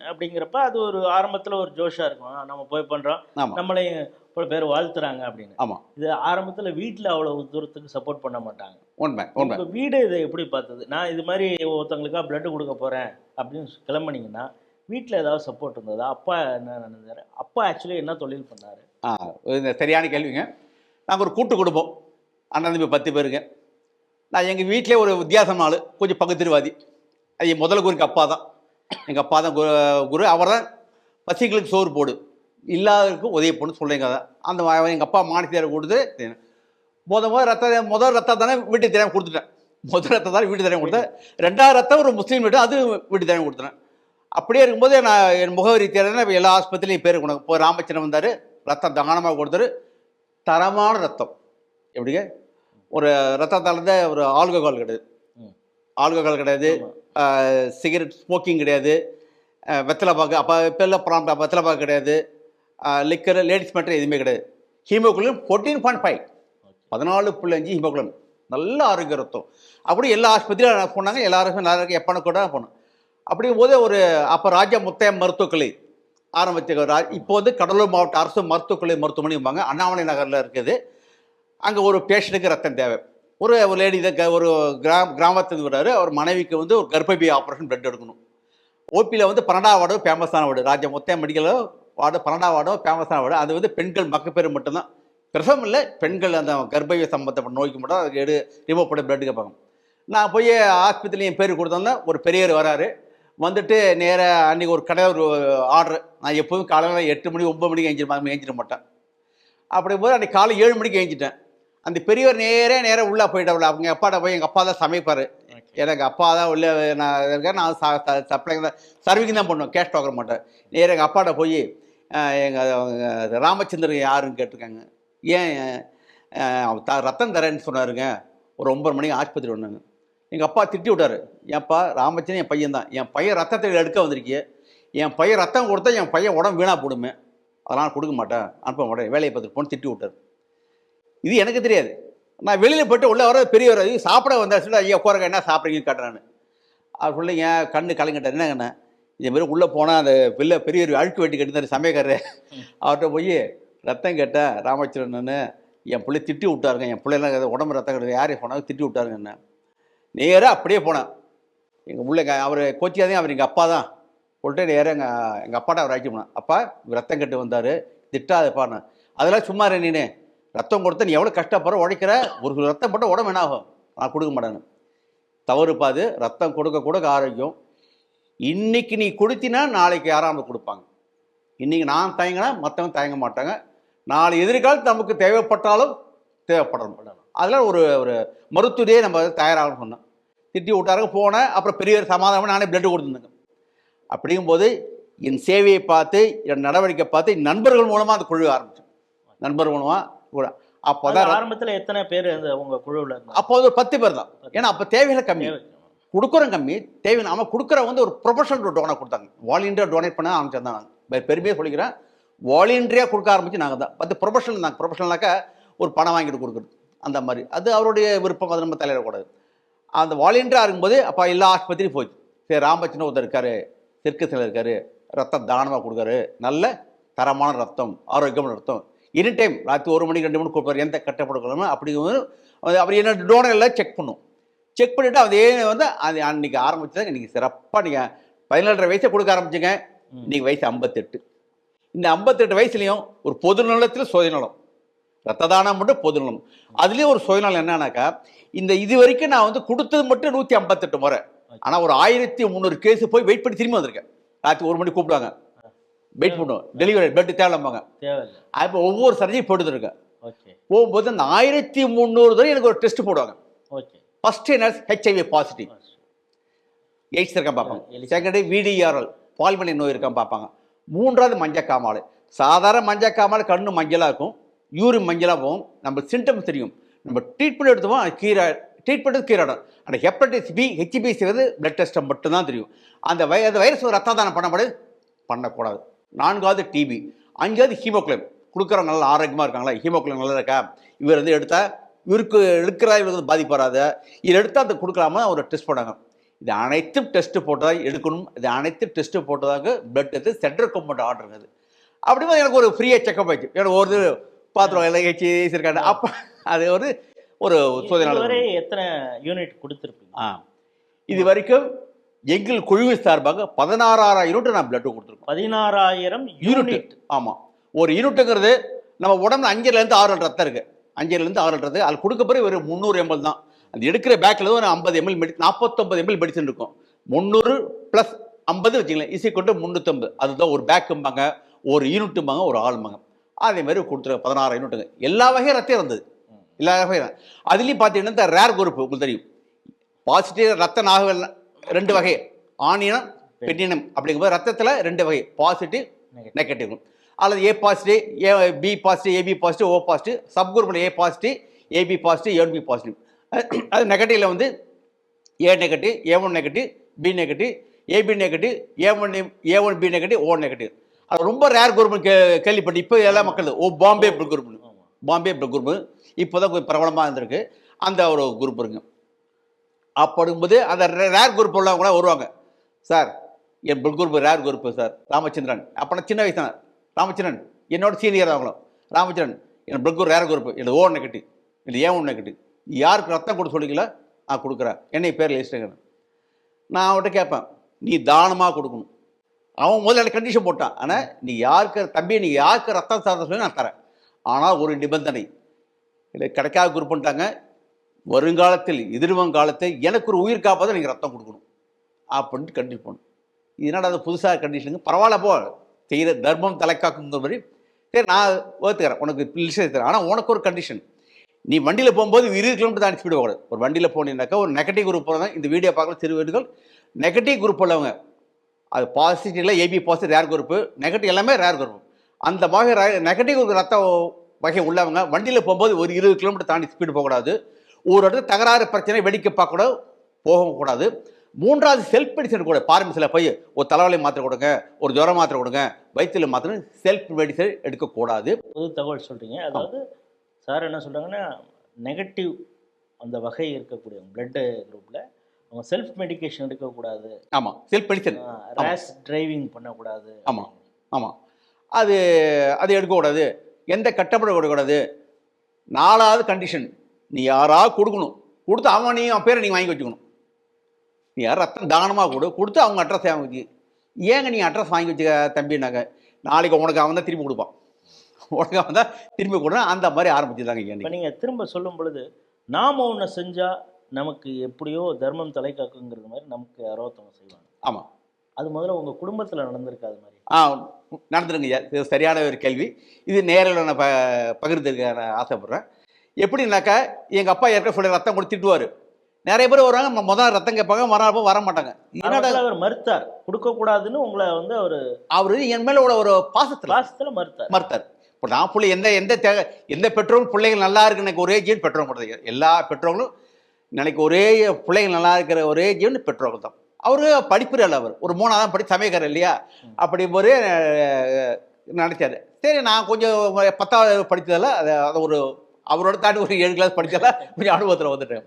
அப்படிங்கிறப்ப அது ஒரு ஆரம்பத்தில் ஒரு ஜோஷாக இருக்கும். நம்ம போய் பண்ணுறோம், நம்மளையும் பல பேர் வாழ்த்துறாங்க அப்படின்னு. ஆமாம். இது ஆரம்பத்தில் வீட்டில் அவ்வளோ தூரத்துக்கு சப்போர்ட் பண்ண மாட்டாங்க. உண்மை. இப்போ வீடு இதை எப்படி பார்த்தது? நான் இது மாதிரி ஒருத்தவங்களுக்காக பிளட்டு கொடுக்க போகிறேன் அப்படின்னு கிளம்புனீங்கன்னா வீட்டில் ஏதாவது சப்போர்ட் இருந்ததா? அப்பா என்ன நினைச்சாரு? அப்பா ஆக்சுவலி என்ன தொழில் பண்ணார்? சரியான கேள்விங்க. நாங்கள் ஒரு கூட்டு குடும்பம், அண்ணன் தம்பி 10 பேருங்க. நான் எங்கள் வீட்டிலே ஒரு வித்தியாசம் ஆள், கொஞ்சம் பகுத்தறிவாதி. அது என் முதல் குருக்கு அப்பா தான். எங்கள் அப்பா தான் குரு. அவர் தான் பசிகளுக்கு சோறு போடு, இல்லாததுக்கு உதவி போன்னு சொல்லுங்க. அந்த எங்கள் அப்பா மானியத்தை கொடுத்து முதல் ரத்தம் தானே வீட்டுக்கு தெரியாமல் கொடுத்துட்டேன். முதல் ரத்தம் தானே வீட்டு தெரியாமல் கொடுத்தேன். 2வது ரத்தம் ஒரு முஸ்லீம் வீட்டு, அது வீட்டு தெரியாமல் கொடுத்துட்டேன். அப்படியே இருக்கும்போது நான் என் முகவரி தேர்தல் இப்போ எல்லா ஆஸ்பத்திரிலையும் பேர் கொண்டு இப்போ ராமச்சந்திரன் வந்தார், ரத்தம் தானமாக கொடுத்தாரு. தரமான ரத்தம். எப்படிங்க? ஒரு ரத்தத்தால் ஒரு ஆல்கஹால் கிடையாது, சிகரெட் ஸ்மோக்கிங் கிடையாது, வெத்தலை பாக்கு அப்போ இப்போ எல்லாம் வெத்தலை பாக்கு கிடையாது, லிக்கர் லேடிஸ் மேட்டர் எதுவுமே கிடையாது. Haemoglobin 14.5, 14.5 haemoglobin. நல்ல ஆரோக்கிய ரத்தம். அப்படி எல்லா ஆஸ்பத்திரியும் போனாங்க. எல்லாருக்கும் எப்போன கூட போனோம். அப்படிங்கும்போது அப்போ ராஜா முத்தையா மருத்துவக்கலை ஆரம்பித்த இப்போ வந்து கடலூர் மாவட்ட அரசு மருத்துவக்கலை மருத்துவமனைம்பாங்க, அண்ணாமலை நகரில் இருக்குது. அங்கே ஒரு பேஷண்ட்டுக்கு ரத்தம் தேவை. ஒரு லேடி தான், ஒரு கிராமத்துக்கு வர்றாரு. அவர் மனைவிக்கு வந்து ஒரு கர்ப்பப்பை ஆப்ரேஷன் பிளட் எடுக்கணும். ஓபியில் வந்து 12வது வார்டு ஃபேமஸான ward, Raja Muthiah medical ward 12வது வார்டு ஃபேமஸான வார்டு. அது வந்து பெண்கள் மக்கப்பேர் மட்டும்தான், பிரசவம் இல்லை, பெண்கள் அந்த கர்ப்பப்பை சம்மந்தப்பட்ட நோய்க்கு மட்டும் அதுக்கு ரிமூவ் பண்ணி பிளட் கேட்பாங்க. நான் போய் ஆஸ்பத்திரியில் என் பேர் கொடுத்தோம்னா ஒரு பெரியவர் வராரு. வந்துட்டு நேராக அன்றைக்கி ஒரு கடை ஒரு ஆர்டர். நான் எப்போதும் காலையில் 8 மணி 9 மணிக்கு ஏஞ்சிட மாட்டேன். அப்படி போது அன்றைக்கி காலை 7 மணிக்கு ஏஞ்சிட்டேன். அந்த பெரியவர் நேராக உள்ளே போயிட்டவில்ல. அவங்க அப்பாட்ட போய் எங்கள் அப்பா தான் சமைப்பார். எனக்கு அப்பா தான் உள்ளே நான் சப்ளை தான், சர்வீஸ் தான் பண்ணுவேன், கேஷ் வாங்க மாட்டேன். நேராக எங்கள் அப்பாட்ட போய் எங்கள் ராமச்சந்திரன் யாருன்னு கேட்டிருக்காங்க. ஏன் ரத்தம் தரேன்னு சொன்னாருங்க. ஒரு 9 மணிக்கு ஆஸ்பத்திரி வந்தாங்க. எங்கள் அப்பா திட்டி விட்டார், ஏன்ப்பா ராமச்சந்திரன் என் பையன் தான், என் பையன் ரத்தத்தை எடுக்க வந்திருக்கிய, என் பையன் ரத்தம் கொடுத்தா என் பையன் உடம்பு வீணாக போடுமே, அதெல்லாம் கொடுக்க மாட்டேன், அனுப்ப மாட்டேன், வேலையை பார்த்துட்டு போன்னு திட்டி விட்டார். இது எனக்கு தெரியாது. நான் வெளியில் போய்ட்டு உள்ளே வர பெரியவர் சாப்பிட வந்தார். சொல்லி ஐயா உட்காருங்க, என்ன சாப்பிட்றீங்கன்னு கேட்டுறான்னு. அவர் சொல்லிங்க கண்ணு கலங்கிட்டார். என்னங்கண்ணா இதேமாரி உள்ளே போனால் அந்த பெரியவர் அழுக்கு வெட்டி கட்டினார் சமயக்காரர். அவர்கிட்ட போய் ரத்தம் கேட்டேன் ராமச்சந்திரன், என் பிள்ளை திட்டி விட்டாருங்க, என் பிள்ளைலாம் உடம்பு ரத்தம் கிடையாது, யாரையும் போனாங்க திட்டி விட்டாருங்க. என்ன நேராக அப்படியே போனேன். எங்கள் பிள்ளைங்க அவர் கோச்சிக்காதே, அவர் எங்கள் அப்பா தான், போட்டு நேரம் எங்கள் அப்பாட்ட அவர் அழைச்சி போனேன். அப்பா ரத்தம் கட்டு வந்தார், திட்டாதப்பான்னு. அதெல்லாம் சும்மா நீனு ரத்தம் கொடுத்த நீ எவ்வளோ கஷ்டப்படுற உழைக்கிற, ஒரு ரத்தம் போட்டால் உடம்பு என்ன ஆகும், நான் கொடுக்க மாட்டேன்னு. தவறுப்பாது, ரத்தம் கொடுக்க ஆரோக்கியம். இன்னைக்கு நீ கொடுத்தினா நாளைக்கு யாராவது கொடுப்பாங்க. இன்னைக்கு நான் தயங்கினா மற்றவங்க தயங்க மாட்டாங்க. நாளை எதிர்காலத்து நமக்கு தேவைப்பட்டாலும் தேவைப்படணும். அதெல்லாம் ஒரு ஒரு மருத்துவரையே நம்ம தயாராகணும்னு சொன்னோம். திட்டி விட்டாருங்க, போனேன். அப்புறம் பெரிய சமாதானம், நானே பிளட்டு கொடுத்துருந்தேங்க. அப்படிங்கும்போது என் சேவையை பார்த்து, என் நடவடிக்கை பார்த்து நண்பர்கள் மூலமாக அந்த குழு ஆரம்பித்தேன். நண்பர்கள் மூலமாக கூட அப்போ தான் ஆரம்பத்தில் எத்தனை பேர் உங்கள் குழுவில்? அப்போ ஒரு 10 பேர் தான். ஏன்னா அப்போ தேவைகளை கம்மி, கொடுக்குறோம் கம்மி, தேவை. நம்ம கொடுக்குற வந்து ஒரு ப்ரொஃபஷனல் டோனர் கொடுத்தாங்க. வாலண்டியர் டொனேட் பண்ண ஆரம்பிச்சது தான். நான் பெருமையாக சொல்லிக்கிறேன், வாலண்டியராக கொடுக்க ஆரம்பிச்சு நாங்கள் தான். 10 ப்ரொஃபஷனல் தாங்க. ப்ரொஃபஷனலாக்கா ஒரு பணம் வாங்கிட்டு கொடுக்குறது அந்த மாதிரி, அது அவருடைய விருப்பம், அது நம்ம தலையிடக்கூடாது. அந்த வாலண்டியராக இருக்கும்போது அப்போ எல்லா ஆஸ்பத்திரியும் போச்சு. சரி, ராமச்சந்திரன் ஒருத்தர் இருக்காரு, தெற்குத்தில் இருக்காரு, ரத்தம் தானமாக கொடுக்காரு, நல்ல தரமான ரத்தம், ஆரோக்கியமான ரத்தம். எனி டைம் ராத்திரி 1 மணிக்கு 2 மணிக்கு கொடுப்பாரு, எந்த கட்டப்படுக்கணுமோ. அப்படிங்கும்போது அவர் என்ன டோனர் எல்லாம் செக் பண்ணும். செக் பண்ணிவிட்டு அதே வந்து அது அன்றைக்கி ஆரம்பிச்சதாங்க. இன்றைக்கி சிறப்பாக நீங்கள் 17.5 வயசை கொடுக்க ஆரம்பிச்சிங்க. இன்றைக்கி வயசு 58. இந்த 58 வயசுலேயும் ஒரு பொதுநலத்தில் சுயநலம், ரத்த தானம் மட்டும் பொதுநலம். அதுலேயும் ஒரு சுயநலம் என்னன்னாக்கா, இந்த இது வரைக்கும் நான் வந்து கொடுத்தது மட்டும் 158 முறை. ஆனால் ஒரு 1300 கேஸ் போய் வெயிட் பண்ணி திரும்பி வந்திருக்கேன். ராத்திரி 1 மணிக்கு கூப்பிடுவாங்க, வெயிட் பண்ணுவோம், டெலிவரி பெட் தேவைம்பாங்க. இப்போ ஒவ்வொரு சர்ஜரி போட்டுருக்கேன். போகும்போது அந்த 1300 தடவை எனக்கு ஒரு டெஸ்ட் போடுவாங்க. ஃபர்ஸ்ட் என்ன, HIV பாசிட்டிவ், எய்ட்ஸ் இருக்கான் பார்ப்பாங்க. செகண்டரி VDRL, பால்மணி நோய் இருக்கான் பார்ப்பாங்க. 3வது மஞ்சக்காமால். சாதாரண மஞ்சக்காமால் கண்ணு மஞ்சளாக இருக்கும், யூரின் மஞ்சளாக போகும். நம்ம சிம்டம்ஸ் தெரியும், நம்ம ட்ரீட்மெண்ட் எடுத்துவோம், அது ட்ரீட்மெண்ட் கீராடும். அந்த ஹெப்படைட்டிஸ் B, HBC வந்து பிளட் டெஸ்ட்டை மட்டும்தான் தெரியும். அந்த வைரஸ் ரத்த தானம் பண்ணக்கூடாது. 4வது TB, 5வது ஹீமோகுளோபின். கொடுக்குறவங்க நல்லா ஆரோக்கியமாக இருக்காங்களா, ஹீமோகுளோபின் நல்லா இருக்கா, இவர் வந்து எடுத்தால் இவருக்கு இவருக்கு பாதிப்பு வராத, இது எடுத்தால் அதை கொடுக்கலாமா ஒரு டெஸ்ட் போட்டாங்க. இது அனைத்தும் டெஸ்ட்டு போட்டதாக எடுக்கணும். இது அனைத்தும் டெஸ்ட்டு போட்டதாக பிளட் எடுத்து சென்ட்ரல் கவர்மெண்ட் ஆர்டருங்க. அது அப்படிங்கும்போது எனக்கு ஒரு ஃப்ரீயாக செக்அப் ஆயிடுச்சு. எனக்கு ஒரு பாத்திரம் எல்லாம் ஹெச்ஐஸ் இருக்காங்க. அப்போ அது ஒரு சோதனை. எத்தனை யூனிட் கொடுத்துருப்பீங்க? இது வரைக்கும் எங்கள் குழுவு சார்பாக 16,000 யூனிட் நான் பிளட் கொடுத்துருக்கோம். 16,000 யூனிட்? ஆமாம். ஒரு யூனிட்டுங்கிறது நம்ம உடம்புல 5லேருந்து 6 ரத்தம் இருக்குது. 5லேருந்து 6 ரத்தம் அது கொடுக்க பிறகு ஒரு 300 ml தான். அது எடுக்கிற பேக்கில் ஒரு 50 ml 49 ml மெடிசன் இருக்கும். 300 + 50 வச்சுக்கலாம், = 350. அதுதான் ஒரு பேக்கும்பாங்க, ஒரு யூனிட்டும்பாங்க, ஒரு ஆளும்பாங்க. அதே மாதிரி கொடுத்துருக்க 16 யூனிட்டுங்க. எல்லா வகையும் ரத்தம் இருந்தது, எல்லா வகையும். அதுலேயும் பார்த்தீங்கன்னா இந்த ரேர் குரூப் உங்களுக்கு தெரியும், பாசிட்டிவ் ரத்த நாகவல் 2 வகை, ஆணினம் பெண்ணினம். அப்படிங்கும்போது ரத்தத்தில் 2 வகை, பாசிட்டிவ் நெகட்டிவ். அல்லது A positive, B positive, AB positive, O positive. சப் குரூப்பில் A positive, AB positive, AB positive. அது நெகட்டிவில் வந்து A negative, A1 negative, B negative, AB negative, A1B negative, O negative. அது ரொம்ப ரேர் குரூப் கேள்விப்பட்டு இப்போ எல்லா மக்கள் பாம்பே பிளட் குரூப்னு, பாம்பே பிளட் குரூப்பு இப்போ தான் கொஞ்சம் பிரபலமாக இருந்திருக்கு. அந்த ஒரு குரூப் இருங்க. அப்படிங்கும்போது அந்த ரேர் குரூப் உள்ளவங்க கூட வருவாங்க. சார் என் blood group rare group sir, Ramachandran. அப்போ நான் சின்ன வயசு தான், ராமச்சந்திரன் என்னோட சீனியர் அவங்களும், ராமச்சந்திரன் என் பிளட் குரூப் ரேர் குரூப்பு, எனக்கு O நெகட்டிவ், எனக்கு A1 நெகட்டிவ். யாருக்கு ரத்தம் கொடுக்க சொல்லிங்களா, நான் கொடுக்குறேன், என்னை பேர் லிஸ்ட்டுங்க. நான் அவன்கிட்ட கேட்பேன், நீ தானமாக கொடுக்கணும். அவன் முதல்ல எனக்கு கண்டிஷன் போட்டான். ஆனால் நீ யாருக்கு தம்பி, நீ யாருக்கு ரத்தம் சார்ந்த சொல்லி நான் தரேன், ஆனால் ஒரு நிபந்தனை, இல்லை கிடைக்காத குரூப்புன்ட்டாங்க. வருங்காலத்தில் எதிர்வங்காலத்தில் எனக்கு ஒரு உயிர் காப்பாத நீங்கள் ரத்தம் கொடுக்கணும் அப்படின்ட்டு கண்டிஷன் பண்ணணும். இதனால் அது புதுசாக கண்டிஷனுங்க. பரவாயில்ல, போ செய்கிற தர்மம் தலைக்காக்குங்கிற மாதிரி. சரி நான் ஓத்துக்கிறேன், உனக்கு லிஸ்ட் தரேன். ஆனால் உனக்கு ஒரு கண்டிஷன், நீ வண்டியில் போகும்போது 20 கிலோமீட்டர் தான் ஸ்பீடு போகக்கூடாது. ஒரு வண்டியில் போனீங்கன்னாக்கா ஒரு நெகட்டிவ் குரூப் போகிறதா இந்த வீடியோ பார்க்கலாம். சிறு வீடுகள் நெகட்டிவ் குரூப் உள்ளவங்க, அது பாசிட்டிவ்ல AB positive rare group, negative எல்லாமே ரேர் குரூப். அந்த வகை நெகட்டிவ் ரத்த வகை உள்ளவங்க வண்டியில் போகும்போது ஒரு 20 கிலோமீட்டர் தாண்டி ஸ்பீடு போகக்கூடாது. ஒரு இடத்துல தகராறு பிரச்சனை வெடிக்க பார்க்க போகக்கூடாது. 3வது செல்ஃப் மெடிசன் கூட, பார்மசியில் போய் ஒரு தலைவலி மாத்திரை கொடுங்க, ஒரு ஜுரம் மாத்திரை கொடுங்க, வயிற்றில் மாத்திரை, செல்ஃப் மெடிசன் எடுக்கக்கூடாது. புது தகவல் சொல்கிறீங்க. அதாவது சார் என்ன சொல்கிறாங்கன்னா, நெகட்டிவ் அந்த வகை இருக்கக்கூடிய பிளட்டு குரூப்பில் அவங்க செல்ஃப் மெடிக்கேஷன் எடுக்கக்கூடாது. ஆமாம், செல்ஃப் மெடிசன், ரேஷ் டிரைவிங் பண்ணக்கூடாது. ஆமாம் ஆமாம், அது எடுக்கக்கூடாது, எந்த கட்டப்பட கொடுக்கக்கூடாது. 4வது கண்டிஷன், நீ யாராவது கொடுக்கணும், கொடுத்து அவங்க நீ பேரை நீங்கள் வாங்கி வச்சுக்கணும். நீ யார் ரத்தம் தானமாக கொடுத்து அவங்க அட்ரஸ் வாங்கி ஏங்க நீ அட்ரஸ் வாங்கி வச்சுக்க தம்பினாங்க, நாளைக்கு உனக்கு அவன் தான் திரும்பி கொடுப்பான், உனக்கு அவன் தான் திரும்பி கொடுறான். அந்த மாதிரி ஆரம்பிச்சுதாங்க. இப்போ நீங்கள் திரும்ப சொல்லும் பொழுது நாம் ஒன்று செஞ்சால் நமக்கு எப்படியோ தர்மம் தலை காக்குங்கிற மாதிரி நமக்கு யாரோ ஒருத்தவங்க செய்வாங்க. ஆமாம், அது முதல்ல உங்கள் குடும்பத்தில் நடந்திருக்காது மாதிரி? நடந்துருங்க ஐயா. இது சரியான ஒரு கேள்வி. இது நேரில் நான் பகிர்ந்துருக்க நான் ஆசைப்பட்றேன். எப்படின்னாக்கா, எங்கள் அப்பா ஏற்க சொல்லி ரத்தம் கொடுத்து திட்டுவார். நிறைய பேர் வருவாங்க, முதல் ரத்தம் கேட்பாங்க, மறுநாள் வர மாட்டாங்க. என்னடா அவர் மறுத்தார், கொடுக்கக்கூடாதுன்னு உங்களை வந்து அவர் என் மேலே ஒரு பாசத்தில் மறுத்தார். இப்போ நான் பிள்ளை எந்த பெற்றோரும் பிள்ளைகள் நல்லா இருக்கு எனக்கு ஒரே ஜீவன் பெற்றோங்க கொடுத்தாங்க. எல்லா பெற்றோர்களும் எனக்கு ஒரே பிள்ளைகள் நல்லா இருக்கிற ஒரே ஜீவன் பெற்றோர்கள் தான். அவரு படிப்பு இல்லை, அவர் ஒரு 3ஆவது படி சமயக்காரர் இல்லையா, அப்படி ஒரு நினைச்சாரு. சரி, நான் கொஞ்சம் 10வது படித்ததில் அதை ஒரு அவரோட தாண்டி ஒரு 7 கிளாஸ் படித்ததில் கொஞ்சம் அனுபவத்தில் வந்துட்டேன்.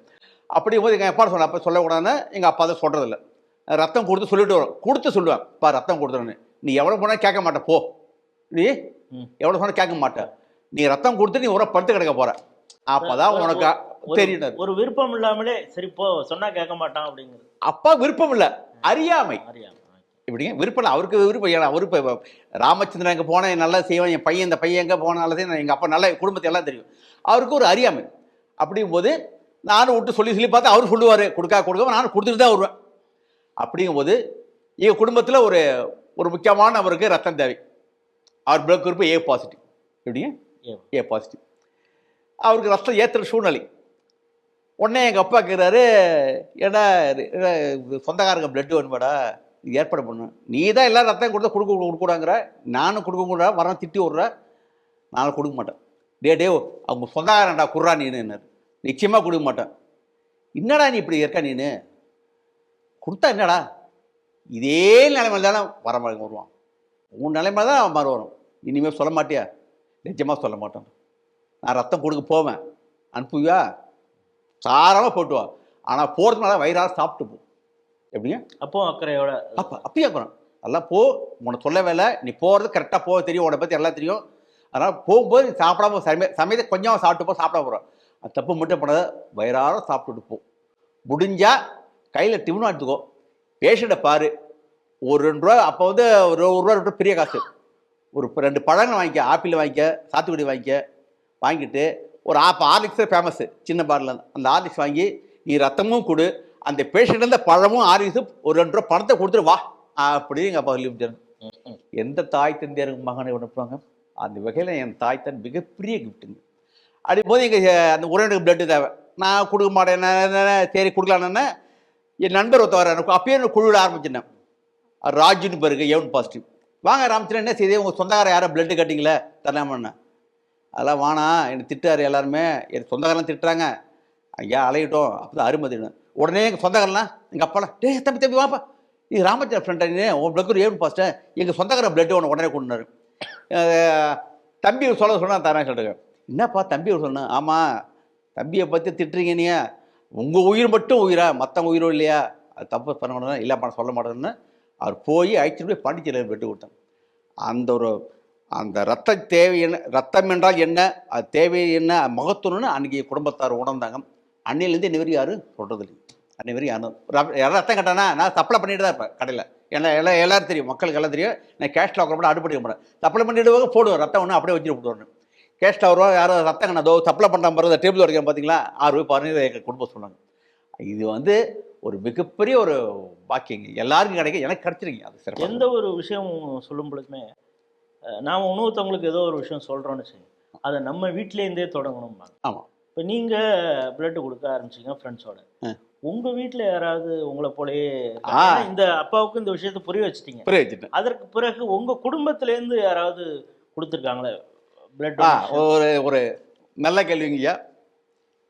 அப்படிங்கும் போது எங்கள் அப்பா சொன்ன, அப்போ சொல்லக்கூடாதுன்னு எங்கள் அப்பா தான் சொல்கிறதில்ல. ரத்தம் கொடுத்து சொல்லிட்டு வரும், கொடுத்து சொல்லுவேன், அப்பா ரத்தம் கொடுத்துருன்னு. நீ எவ்வளோ போனால் கேட்க மாட்டேன், போ, நீ எவ்வளோ சொன்னால் கேட்க மாட்டேன், நீ ரத்தம் கொடுத்து நீ ஒரு படுத்து கிடக்க போற, அப்பதான் உனக்கு தெரியும். ஒரு விருப்பம் இல்லாமலே சரி போ சொன்னா கேட்க மாட்டான் அப்படிங்கிறது. அப்பா விருப்பம் இல்லை, அறியாமை. இப்படிங்க விருப்பம் இல்லை, அவருக்கு விருப்பம். ஏன்னா அவரு இப்போ ராமச்சந்திரன் எங்கே போனால் நல்லா செய்வேன், என் பையன் இந்த பையன் எங்கே போனாலே எங்கள் அப்பா நல்ல குடும்பத்தை எல்லாம் தெரியும். அவருக்கு ஒரு அறியாமை. அப்படிங்கும்போது நானும் விட்டு சொல்லி பார்த்தா அவர் சொல்லுவார், கொடுக்க நானும் கொடுத்துட்டு தான் வருவேன். அப்படிங்கும்போது எங்கள் குடும்பத்தில் ஒரு முக்கியமான அவருக்கு ரத்தம் தேவை. அவர் பிளட் குரூப் ஏ பாசிட்டிவ். எப்படிங்க ஏ பாசிட்டிவ். அவருக்கு ரத்தம் ஏற்றுற சூழ்நிலை. உடனே எங்கள் அப்பா கேட்குறாரு, ஏன்னா சொந்தக்காரங்க பிளட் வேணுமாடா, ஏற்பாடு பண்ணு, நீ தான் எல்லோரும் ரத்தம் கொடுக்கூடாங்கிற, நானும் கொடுக்க கூட வர திட்டி விட்ற, நானும் கொடுக்க மாட்டேன். டே அவங்க சொந்தக்காரன்டா குர்றா நீன்னு. நிச்சயமாக கொடுக்க மாட்டேன். என்னடா நீ இப்படி இருக்கா, நீனு கொடுத்தா என்னடா, இதே நிலைமையில் தானே வருவான், உன் நிலைமையில தான் அவன் வரும், இனிமேல் சொல்ல மாட்டியா? நிஜமாக சொல்ல மாட்டேன், நான் ரத்தம் கொடுக்க போவேன், அனுப்புவியா? சாரமாக போட்டுவா, ஆனால் போகிறதுனால வயிறார சாப்பிட்டு போ. எப்படிங்க? அப்போ அக்கறையோட அப்பயும் அப்புறம் எல்லாம் போ, உனக்கு சொல்ல வேலை, நீ போகிறது கரெக்டாக போக தெரியும், உன்னை பற்றி எல்லாம் தெரியும். அதனால் போகும்போது நீ சாப்பிடாம சமயத்தை கொஞ்சம் சாப்பிட்டு போ, சாப்பிட போகிறோம். அது தப்பு மட்டும் பண்ணாத, வயிறார சாப்பிட்டுட்டு போ. முடிஞ்சால் கையில் டிஃபன் எடுத்துக்கோ, பேஷண்ட்டை பாரு, ஒரு 2 ரூபா, அப்போ வந்து ஒரு ரூபா 2 பெரிய காசு, ஒரு 2 பழங்கள் வாங்கிக்க, ஆப்பிள் வாங்கிக்க, சாத்துக்குடி வாங்கிட்டு ஒரு ஹார்லிக்ஸே ஃபேமஸ்ஸு சின்ன பாட்டில், அந்த ஹார்லிக்ஸ் வாங்கி நீ ரத்தமும் கொடு, அந்த பேஷண்ட் இருந்த பழமும் ஹார்லிக்ஸும் ஒரு 2 ரூபா பணத்தை கொடுத்துட்டு வா அப்படின்னு எங்கள் அப்பா சொல்லிவிட்டாரு. எந்த தாய் தந்தையருக்கு மகனை அனுப்புவாங்க? அந்த வகையில் என் தாய் தன் மிகப்பெரிய கிஃப்ட்டுங்க. அப்படிங்கும்போது எங்கள் அந்த உறவினருக்கு பிளட்டு தேவை, நான் கொடுக்க மாட்டேன். சரி கொடுக்கலான்னு என் நண்பர் ஒருத்தவர எனக்கு அப்பயே குழுவிட ஆரம்பிச்சிட்டேன். ராஜுன்னு பிறகு ஏவன் பாசிட்டிவ். வாங்க ராமச்சந்திரன், என்ன செய்தே, உங்கள் சொந்தக்காரன் யாரும் பிளட்டு கட்டிங்களே தரலாமண்ணா? அதெல்லாம் வானா, என்னை திட்டாரு எல்லாருமே, என் சொந்தக்காரெலாம் திட்டுறாங்க, ஐயா அலையிட்டோம், அப்போ தான் அருமதினேன். உடனே எங்கள் சொந்தக்காரெலாம் எங்கள் அப்பாலாம், டே தம்பி வாப்பா, நீ ராமச்சந்திரன் ஃப்ரெண்டா, நீ உன் பிளட் ஏவன் பாசிட்டேன், எங்கள் சொந்தக்காரன் பிளட்டு ஒன்று உடனே கொண்டுனாரு. தம்பி சொன்னால் தரேன் சொல்லுங்க. என்னப்பா தம்பி சொன்னேன்? ஆமாம், தம்பியை பற்றி திட்டுறீங்க, நீ உங்கள் உயிர் மட்டும் உயிரா, மற்றவங்க உயிரும் இல்லையா, அது தப்பு பண்ண மாட்டேன், இல்லை பண்ண சொல்ல மாட்டேன்னு அவர் போய் அழைச்சிட்டு போய் பாண்டிச்சேரியில் பெட்டு கொடுத்தாங்க. அந்த ரத்த தேவை என்ன, ரத்தம் என்றால் என்ன, அது தேவை என்ன, மகத்துவம்னு அன்றைக்கி குடும்பத்தார் உணர்ந்தாங்க. அன்னையிலேருந்து இன்னி வரைக்கும் யாரும் சொல்கிறது இல்லை. அன்னை வரைக்கும் யாரும் ரத்தம் கட்டானா நான் சப்ளை பண்ணிட்டு தான் இருப்பேன் கடையில். எல்லாரும் தெரியும், மக்களுக்கு எல்லாம் தெரியும். நான் கேஷ் லாக்கர் கூட அடுப்படி போகிறேன், சப்ளை பண்ணிவிடுவாங்க, போடுவேன் ரத்தம் ஒன்று அப்படியே வச்சுட்டு போடுவேன். கேஷ் ரூபா யாரும் ரத்தம் கண்ணதோ சப்ளை பண்ணுற மாதிரி டேபிள் வரைக்கும் பார்த்தீங்களா, 6 ரூபாய் 15 எங்கள் குடும்பம் சொன்னாங்க. இது வந்து ஒரு மிகப்பெரிய ஒரு பாக்கியங்க, எல்லாருக்கும் கிடைக்கும், எனக்கு கிடைச்சிருக்கீங்க. அது சரி, எந்த ஒரு விஷயம் சொல்லும் பொழுதுமே நாம் இன்னொருத்தவங்களுக்கு ஏதோ ஒரு விஷயம் சொல்கிறோன்னு செய்யும், அதை நம்ம வீட்டிலேருந்தே தொடங்கணும்பாங்க. ஆமாம். இப்போ நீங்கள் பிளட்டு கொடுக்க ஆரம்பிச்சிங்க ஃப்ரெண்ட்ஸோட, உங்கள் வீட்டில் யாராவது உங்களை போலயே இந்த அப்பாவுக்கு இந்த விஷயத்தை புரிய வச்சுட்டீங்க, அதற்கு பிறகு உங்கள் குடும்பத்திலேருந்து யாராவது கொடுத்துருக்காங்களே பிளட்? ஒரு நல்ல கேள்விங்கய்யா.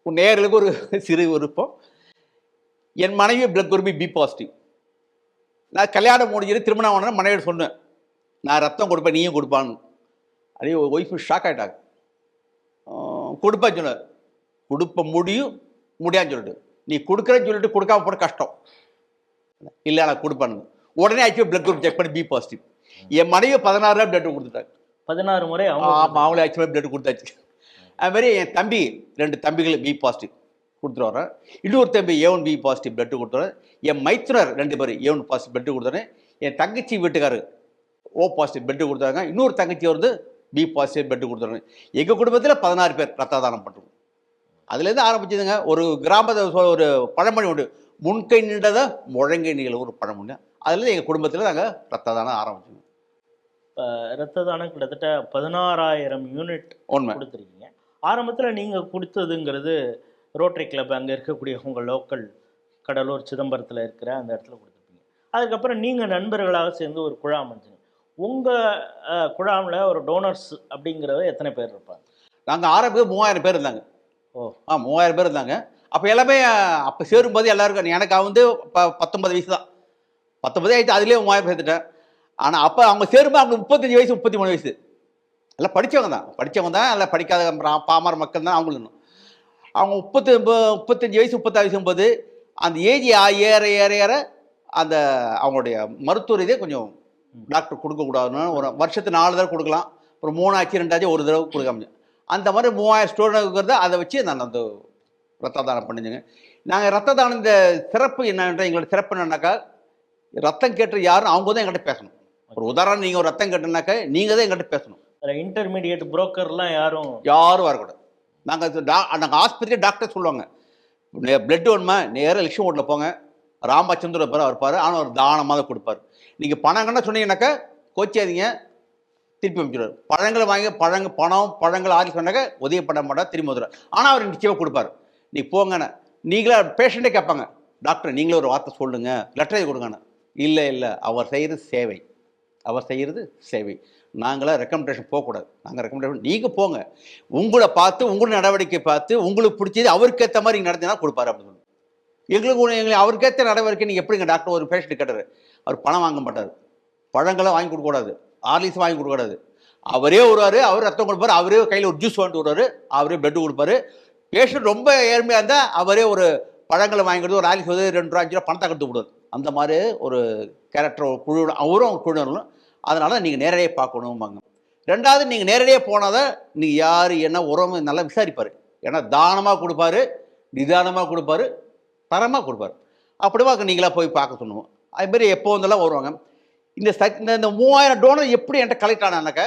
நேர்களுக்கு ஒரு சிறு விருப்பம். என் மனைவி பிளட் குரூப் பி பாசிட்டிவ். நான் கல்யாணம் முடிஞ்சிட்டு திருமணம் ஆன மனைவி சொன்னேன், நான் ரத்தம் கொடுப்பேன், நீயும் கொடுப்பான்னு. அப்படியே ஒய்ஃபு ஷாக் ஆகிட்டாங்க. கொடுப்பா சொன்னார், கொடுப்ப முடியான்னு சொல்லிட்டு, நீ கொடுக்குறேன்னு சொல்லிட்டு கொடுக்காம போட கஷ்டம் இல்லை, நான் கொடுப்பேன்னு. உடனே ஆக்சுவலி பிளட் குரூப் செக் பண்ணி பி பாசிட்டிவ். என் மனைவி 16 ரூபா பிளட் கொடுத்துட்டாங்க. 16 முறை அவங்களே ஆக்சுவலாக பிளட் கொடுத்தாச்சு. அதுமாதிரி என் தம்பி 2 தம்பிகள் பி பாசிட்டிவ் கொடுத்துட்டு வரேன். இன்னொரு தம்பி A1 B பாசிட்டிவ் பிளட்டு கொடுத்துறேன். என் மைத்துனர் 2 பேர் A1 பாசிட்டிவ் பிளட்டு கொடுத்துறேன். என் தங்கச்சி வீட்டுக்காரர் ஓ பாசிட்டிவ் பெட்டு கொடுத்தாங்க, இன்னொரு தங்கச்சி வந்து பி பாசிட்டிவ் பெட்டு கொடுத்தாங்க. எங்கள் குடும்பத்தில் 16 பேர் ரத்த தானம் பண்ணுறோம். அதுலேருந்து ஆரம்பிச்சதுங்க. ஒரு கிராமத்தை ஒரு பழமொழி உண்டு, முன்கை நின்றதை முழங்கை நீள ஒரு பழமொழி. அதுலேருந்து எங்கள் குடும்பத்தில் நாங்கள் ரத்த தானம் ஆரம்பிச்சோங்க. ரத்த தானம் கிட்டத்தட்ட 16,000 யூனிட் உண்மை கொடுத்துருக்கீங்க. ஆரம்பத்தில் நீங்கள் கொடுத்ததுங்கிறது ரோட்டரி கிளப் அங்கே இருக்கக்கூடிய உங்கள் லோக்கல் கடலூர் சிதம்பரத்தில் இருக்கிற அந்த இடத்துல கொடுத்துருப்பீங்க. அதுக்கப்புறம் நீங்கள் நண்பர்களாக சேர்ந்து ஒரு குழாம் அமைச்சிங்க. உங்கள் குழாமில் ஒரு டோனர்ஸ் அப்படிங்கிறத எத்தனை பேர் இருப்பாங்க? நாங்கள் ஆரம்பிக்க 3000 பேர் இருந்தாங்க. ஓ 3000 பேர் இருந்தாங்க. அப்போ எல்லாமே அப்போ சேரும்போது எல்லாருக்கும் எனக்கு வந்து 19 வயசு தான். 19 ஆயிடுச்சு, அதுலேயே 3000 சேர்த்துட்டேன். ஆனால் அப்போ அவங்க சேரும்போது அவங்க 35 வயசு 33 வயசு எல்லாம் படித்தவங்க தான் எல்லாம் படிக்காத பாமர மக்கள் தான் அவங்களும். அவங்க 35 வயசு 36 வயசு போது அந்த ஏஜ் ஏற ஏற ஏற அந்த அவங்களுடைய மருத்துவ ரீதியாக கொஞ்சம் டாக்டர் கொடுக்கக்கூடாதுன்னு ஒரு வருஷத்துக்கு 4 தடவை கொடுக்கலாம், ஒரு 3 ஆச்சு 2 ஆச்சு ஒரு தடவை கொடுக்காம அந்த மாதிரி 3000 ஸ்டூடெண்ட் இருக்கிறத அதை வச்சு நான் அந்த ரத்த தானம் பண்ணிச்சுங்க. நாங்கள் ரத்த தானம் இந்த சிறப்பு என்னன்ற எங்களோட சிறப்பு என்னன்னாக்கா, ரத்தம் கேட்டு யாரும் அவங்க தான் எங்கள்கிட்ட பேசணும். ஒரு உதாரணம், நீங்கள் ஒரு ரத்தம் கேட்டுனாக்கா நீங்கள் தான் எங்கள்கிட்ட பேசணும். இன்டர்மீடியட் புரோக்கர்லாம் யாரும் வரக்கூடாது. நாங்கள் ஆஸ்பத்திரி டாக்டர் சொல்லுவாங்க, பிளட் வேணுமா நேராக லட்சுமி ஓட்டில் போங்க, ராமச்சந்திரன் இருப்பார், அவர் இருப்பார், ஆனால் அவர் தானமாக தான் கொடுப்பார். நீங்கள் பணங்கன்னு சொன்னீங்கன்னாக்கா கோச்சியாதீங்க, திருப்பி அமைச்சிடுவார். பழங்களை வாங்கி பழங்கள் ஆகி சொன்னாக்க உதவி பண்ண மாட்டார், திரும்பி வந்துடுவார். ஆனால் அவர் நிச்சயமாக கொடுப்பார். நீ போங்கண்ணே. நீங்களே பேஷண்ட்டே கேட்பாங்க, டாக்டர் நீங்களே ஒரு வார்த்தை சொல்லுங்க, லெட்டரை கொடுங்கண்ணே. இல்லை அவர் செய்கிறது சேவை. நாங்களாம் ரெக்கமெண்டேஷன் போகக்கூடாது. நாங்கள் ரெக்கமெண்டேஷன் நீங்கள் போங்க, உங்களை பார்த்து உங்களோட நடவடிக்கை பார்த்து உங்களுக்கு பிடிச்சது அவருக்கு ஏற்ற மாதிரி நடத்தினா கொடுப்பாரு அப்படின்னு சொல்லி. எங்களுக்கு அவருக்கேற்ற நடவடிக்கை. நீங்கள் எப்படிங்க டாக்டர் ஒரு பேஷண்ட் கேட்டார், அவர் பணம் வாங்க மாட்டார், பழங்களை வாங்கி கொடுக்கக்கூடாது, ஆர்லிஸ் வாங்கி கொடுக்கக்கூடாது. அவரே வருவார், அவர் ரத்தம் கொடுப்பார், அவரே கையில் ஒரு ஜூஸ் வாங்கிட்டு வருவார், அவரே பிளட்டு கொடுப்பாரு. பேஷண்ட் ரொம்ப ஏழ்மையாக இருந்தால் அவரே ஒரு பழங்களை வாங்கி கொடுத்து ஒரு ஆர்லிஸ் வந்து 2 ரூபா 5 ரூபா பணத்தை கொடுத்து விடுவார். அந்த மாதிரி ஒரு கேரக்டர் ஒரு குழு, அவரும் அவங்க குழுணும். அதனால் நீங்கள் நேரடியாக பார்க்கணும்பாங்க. 2வது, நீங்கள் நேரடியாக போனால் தான் நீங்கள் யார் என்ன உறவு நல்லா விசாரிப்பார். ஏன்னா தானமாக கொடுப்பாரு, நிதானமாக கொடுப்பாரு, தரமாக கொடுப்பாரு. அப்படிவா நீங்களாக போய் பார்க்க சொல்லுவோம். அதுமாரி எப்போ வந்தெல்லாம் வருவாங்க. இந்த 3000 டோனர் எப்படி என்கிட்ட கலெக்ட் ஆனானாக்கா,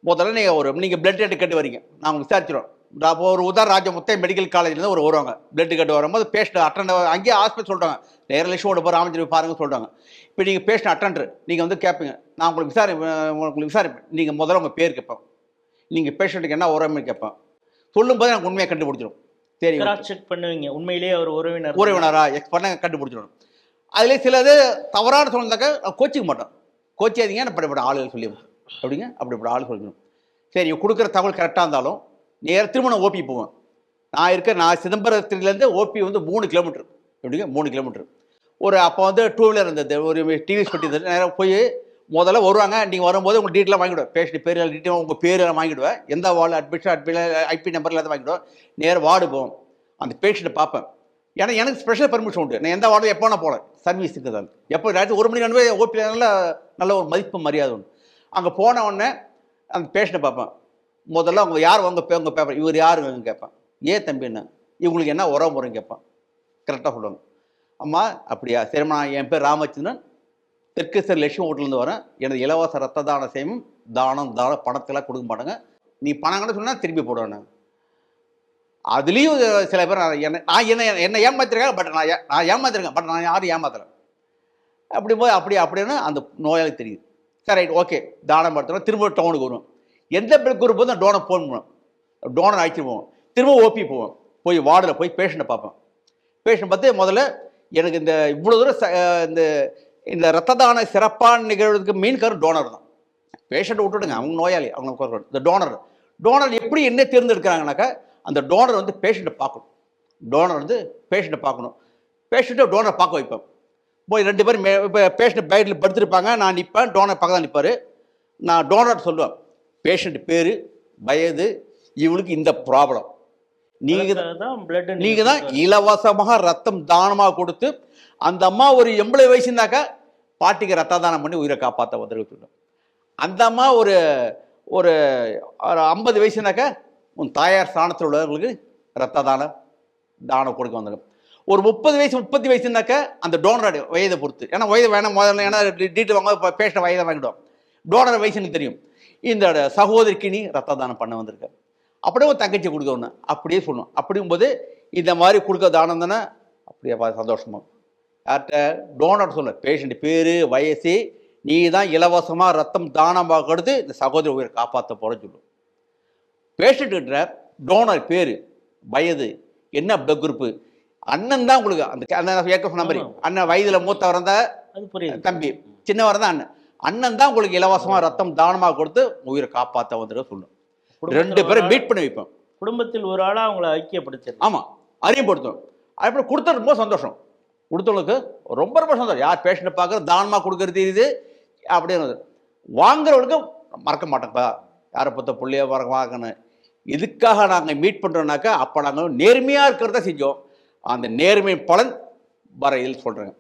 முதல்ல நீங்கள் பிளட் கேட்டு வரீங்க, நாங்கள் விசாரிச்சிடும். அப்போ ஒரு உதாரண முத்தை மெடிக்கல் காலேஜ்லேருந்து வருவாங்க, பிளட் கேட்டு வரும்போது பேஷண்ட் அட்டண்ட் அங்கேயே ஹாஸ்பிட்டல் சொல்லிட்டாங்க, நேரில் லட்சுமோட போகிற ராமச்சந்திரன் பாருங்க சொல்லிட்டாங்க. இப்போ நீங்கள் பேஷண்ட் அட்டண்டர், நீங்கள் வந்து கேட்பீங்க, நான் உங்களுக்கு விசாரிப்பேன். நீங்கள் முதல்ல உங்கள் பேர் கேட்பேன், நீங்கள் பேஷண்ட்டுக்கு என்ன உறவுன்னு கேட்பேன். சொல்லும்போது எனக்கு உண்மையாக கண்டுபிடிச்சிடும். சரி, செக் பண்ணுவீங்க, உண்மையிலேயே அவர் உறவினரா பண்ண கண்டுபிடிச்சிடும். அதுலேயே சிலது தவறான சொன்னாக்கா கோச்சிக்க மாட்டோம். கோச்சியாதீங்க, நான் படிப்பட ஆளுகள் சொல்லி அப்படிப்பட்ட ஆள் சொல்லிக்கணும். சரி, கொடுக்குற தகவல் கரெக்டாக இருந்தாலும் நேரம் திரும்ப நான் ஓபி போவேன். நான் சிதம்பரத்துலேருந்து ஓபி வந்து 3 கிலோமீட்டர். 3 கிலோமீட்டர். அப்போ வந்து 2 வீலர் இருந்தது, ஒரு டிவிஎஸ் பெட்டி இருந்தது. நேரம் போய் முதல்ல வருவாங்க. நீங்கள் வரும்போது உங்கள் டீட்டெயிலாக வாங்கிவிடுவேன், பேஷண்ட் பேர் டீட்டெயில் உங்கள் பேர் எல்லாம் வாங்கிவிடுவேன், எந்த வார்டு அட்மிஷன் ஐபி நம்பர் எல்லாத்தையும் வாங்கிவிடுவேன். நேரம் வார்டு போவோம், அந்த பேஷண்ட்டை பார்ப்பேன். ஏன்னா எனக்கு ஸ்பெஷல் பர்மிஷன் உண்டு, நான் எந்த வார்டு எப்போ நான் போனேன் சர்வீஸுக்கு தான். எப்போ ராத்திரி 1 மணிக்கு வந்து ஓபியில் நல்ல ஒரு மதிப்பு மரியாதை உண்டு. அங்கே போன உடனே அந்த பேஷண்ட்டை பார்ப்பேன். முதல்ல அவங்க யார் உங்கள் பேப்பர், இவர் யாருங்க கேட்பேன். ஏன் தம்பி என்ன, இவங்களுக்கு என்ன உறவு முறைன்னு கேட்பேன். கரெக்டாக சொல்லுவாங்க. அம்மா அப்படியா, சரிம்மா, என் பேர் ராமச்சந்திரன், தெற்கு சார் லட்சுமி ஹோட்டலேருந்து வரேன். எனது இலவச ரத்த தான சேவையும் தானம் பணத்தெல்லாம் கொடுக்க மாட்டாங்க, நீ பணங்கன்னு சொன்னால் திருப்பி போடுவேன். அதுலேயும் சில பேர் என்ன ஏமாத்திருக்கேன், பட் நான் ஏமாத்திருக்கேன், பட் நான் யாரும் ஏமாத்துறேன் அப்படின்னு அந்த நோயாளி தெரியுது. சரி ரைட், ஓகே, தானம் படுத்துறோம். திரும்ப டவுனுக்கு வருவோம். எந்த பிளட் குரூப் வந்து டோனர் ஃபோன் பண்ணுவோம், டோனர் அழைச்சிட்டு போவோம். திரும்ப ஓபி போவோம், போய் வார்டில் போய் பேஷண்ட்டை பார்ப்பேன். பேஷண்ட் பார்த்து முதல்ல எனக்கு இந்த இவ்வளோ தூரம் இந்த ரத்த தான சிறப்பான நிகழ்வுக்கு மெயின் காரணம் டோனர் தான். பேஷண்ட்டை விட்டுடுங்க, அவங்க நோயாளி, அவங்க இந்த டோனர் எப்படி என்ன தேர்ந்தெடுக்கிறாங்கனாக்கா, அந்த டோனர் வந்து பேஷண்ட்டை பார்க்கணும். பேஷண்ட்டை டோனரை பார்க்க வைப்பேன். போய் 2 பேரும் இப்போ பேஷண்ட் பெட்டில் படுத்துருப்பாங்க, நான் நிற்பேன், டோனர் பக்கம் தான் நிற்பார். நான் டோனர் சொல்லுவேன், பேஷண்ட் பேர், வயது, இவளுக்கு இந்த ப்ராப்ளம், நீங்கள் தான் இலவசமாக ரத்தம் தானமாக கொடுத்து, அந்த அம்மா ஒரு 80 வயசுனாக்கா பாட்டிக்கு ரத்த தானம் பண்ணி உயிரை காப்பாற்ற வந்துருக்கணும். அந்த அம்மா ஒரு 50 வயசுனாக்கா உன் தாயார் ஸ்தானத்தில் உள்ளவர்களுக்கு ரத்த தானம் கொடுக்க வந்துடும். ஒரு 30 வயசு 30 வயசுனாக்க அந்த டோனரோட வயதை பொறுத்து, ஏன்னா வயது வேணாம் முதல்ல, ஏன்னா டீட்டெயில் வாங்க பேஷண்ட் வயதை வாங்கிடுவோம், டோனர் வயசுன்னு தெரியும். இந்த சகோதரிக்கு நீ ரத்த தானம் பண்ண வந்திருக்க, அப்படியே ஒரு தங்கச்சி கொடுக்க ஒன்று அப்படியே சொல்லணும். அப்படிங்கும்போது இந்த மாதிரி கொடுக்க தானம் தானே அப்படியே சந்தோஷமா யார்கிட்ட டோனர் சொல்ல, பேஷண்ட் பேர் வயசு, நீ தான் இலவசமாக ரத்தம் தானமாக கொடுத்து இந்த சகோதரி உயிரை காப்பாற்ற போகிறேன்னு சொல்லும். பேஷண்ட்டுக்கிட்ட டோனர் பேர் வயது என்ன பிளட் குரூப்பு, அண்ணன் தான் உங்களுக்கு அந்த அண்ணன் ஏற்க சொன்ன மாதிரி, அண்ணன் வயதில் மூத்தவர் தான் தம்பி, சின்னவர் தான் அண்ணன், அண்ணன் தான் உங்களுக்கு இலவசமாக ரத்தம் தானமாக கொடுத்து உயிரை காப்பாற்ற வந்துட சொல்லும். 2 பேரும் மீட் பண்ணி வைப்போம். குடும்பத்தில் ஒரு ஆளாக அவங்கள ஐக்கியப்படுத்தி, ஆமாம் அறிமுகப்படுத்தும். அதுபோல் கொடுத்தது ரொம்ப சந்தோஷம், கொடுத்தவங்களுக்கு ரொம்ப ரொம்ப சந்தோஷம். யார் பேஷண்ட்டை பார்க்குறது தானமாக கொடுக்கறது இது அப்படின்னு வாங்குறவங்களுக்கு மறக்க மாட்டோம்ப்பா, யாரை பொறுத்த பிள்ளைய வாங்கணும். இதுக்காக நாங்கள் மீட் பண்ணுறோம்னாக்கா அப்போ நாங்கள் நேர்மையாக இருக்கிறத செஞ்சோம். அந்த நேர்மை பலன் வர இதில் சொல்கிறேங்க.